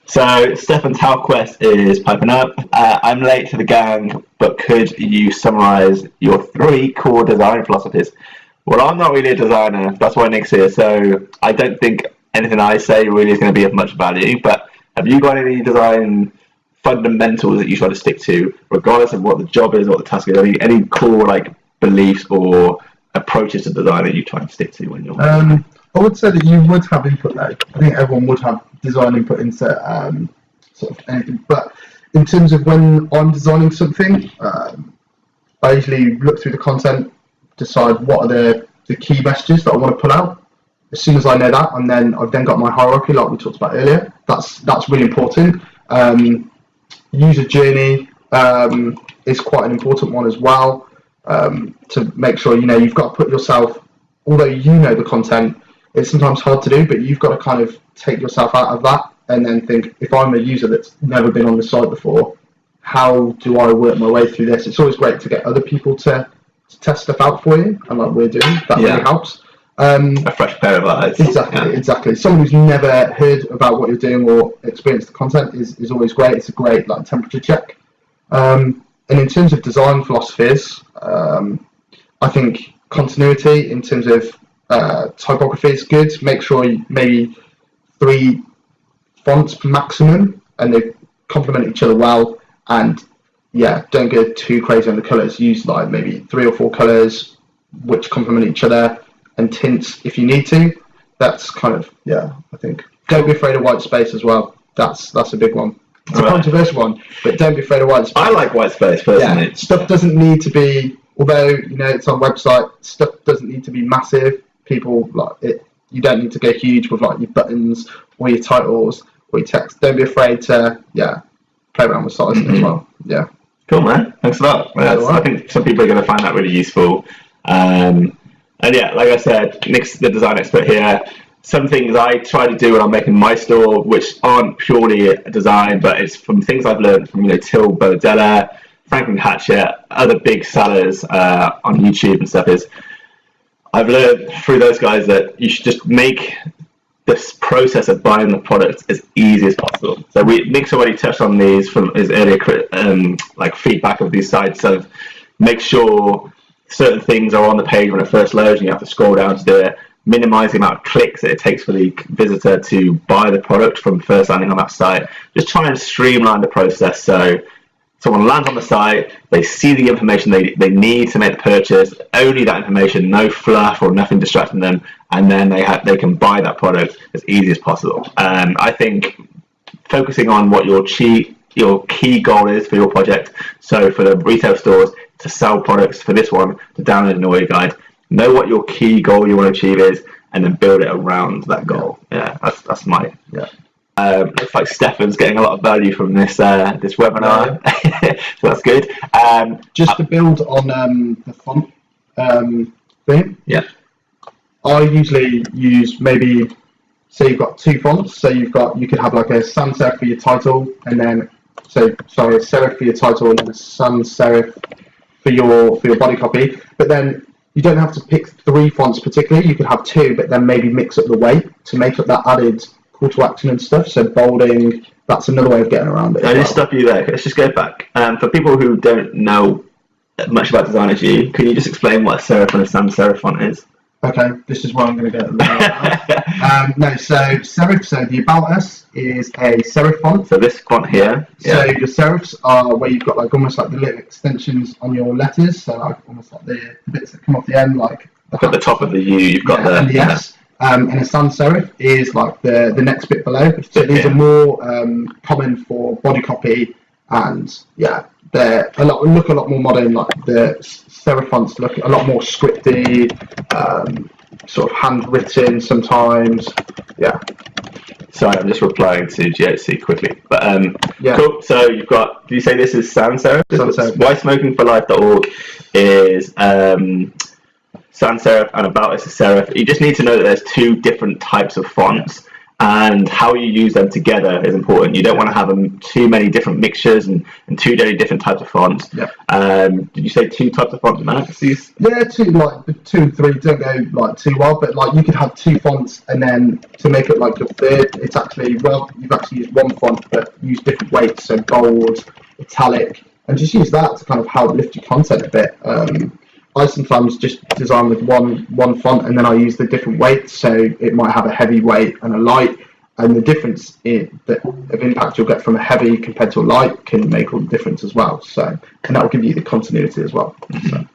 So Stefan's How Quest is piping up. I'm late to the gang, but could you summarise your 3 core design philosophies? Well, I'm not really a designer. That's why Nick's here. So I don't think anything I say really is going to be of much value. But have you got any design fundamentals that you try to stick to, regardless of what the job is, what the task is? Any core like beliefs or approaches to design that you try and stick to when you're? I would say that you would have input there. I think everyone would have design input into sort of anything. But in terms of when I'm designing something, I usually look through the content, decide what are the key messages that I want to pull out. As soon as I know that, I've then got my hierarchy, like we talked about earlier. That's really important. User journey is quite an important one as well. To make sure you've got to put yourself, although you know the content, it's sometimes hard to do, but you've got to kind of take yourself out of that and then think, if I'm a user that's never been on the site before, how do I work my way through this? It's always great to get other people to test stuff out for you, and like we're doing, that really helps. A fresh pair of eyes. Exactly. Someone who's never heard about what you're doing or experienced the content is always great. It's a great like temperature check. And in terms of design philosophies, I think continuity in terms of typography is good. Make sure maybe 3 fonts maximum, and they complement each other well. And don't go too crazy on the colours. Use like maybe 3 or 4 colours which complement each other, and tints if you need to. That's kind of I think. Don't be afraid of white space as well. That's a big one. It's a controversial one, but don't be afraid of white space. I like white space personally. Stuff doesn't need to be, although it's on website, stuff doesn't need to be massive. People like it. You don't need to go huge with like your buttons or your titles or your text. Don't be afraid to play around with sizing as well. Yeah. Cool, man. Thanks a lot. I think some people are going to find that really useful. And like I said, Nick's the design expert here. Some things I try to do when I'm making my store, which aren't purely a design, but it's from things I've learned from Till, Boadella, Franklin Hatchett, other big sellers on YouTube and stuff, is I've learned through those guys that you should just make this process of buying the product as easy as possible. So Nick's already touched on these from his earlier like feedback of these sites. So make sure certain things are on the page when it first loads, and you have to scroll down to do it. Minimize the amount of clicks that it takes for the visitor to buy the product from first landing on that site. Just try and streamline the process so someone lands on the site, they see the information they need to make the purchase, only that information, no fluff or nothing distracting them, and then they can buy that product as easy as possible. I think focusing on what your key goal is for your project. So for the retail stores, to sell products, for this one, to download an audio guide, know what your key goal you want to achieve is, and then build it around that goal. That's my looks like Stefan's getting a lot of value from this webinar. So that's good. Just to build on the font thing. I usually use maybe, say you've got 2 fonts. So you could have like a sans serif for your title, and then a serif for your title, and then a sans serif for your body copy. But then you don't have to pick 3 fonts particularly. You could have 2, but then maybe mix up the weight to make up that added call to action and stuff. So bolding, that's another way of getting around it. I just stop you there. Let's just go back. For people who don't know much about design as you, can you just explain what a serif and a sans serif font is? Okay, this is where I'm going to get so serif, so the About Us is a serif font. So this font here. So your serifs are where you've got like almost like the little extensions on your letters, so like almost like the bits that come off the end, like at the top of the U, you've got and the S. And a sans serif is like the next bit below. So these are more common for body copy, and they're look a lot more modern. Like the serif fonts look a lot more scripty, sort of handwritten sometimes. Sorry, I'm just replying to GHC quickly. But cool. So you've got. Do you say this is sans serif? Sans serif. WhySmokingForLife.org is sans serif, and About Us is serif. You just need to know that there's 2 different types of fonts, and how you use them together is important. You don't want to have too many different mixtures and too many different types of fonts. Yeah. Did you say 2 types of fonts, Max? Yeah, 2, like 2 and 3 don't go like too well, but like you could have 2 fonts, and then to make it like your third, it's actually you've actually used 1 font but use different weights, so bold, italic, and just use that to kind of help lift your content a bit. I sometimes just design with one font, and then I use the different weights, so it might have a heavy weight and a light, and the difference of impact you'll get from a heavy compared to a light can make all the difference as well. So, and that will give you the continuity as well. So.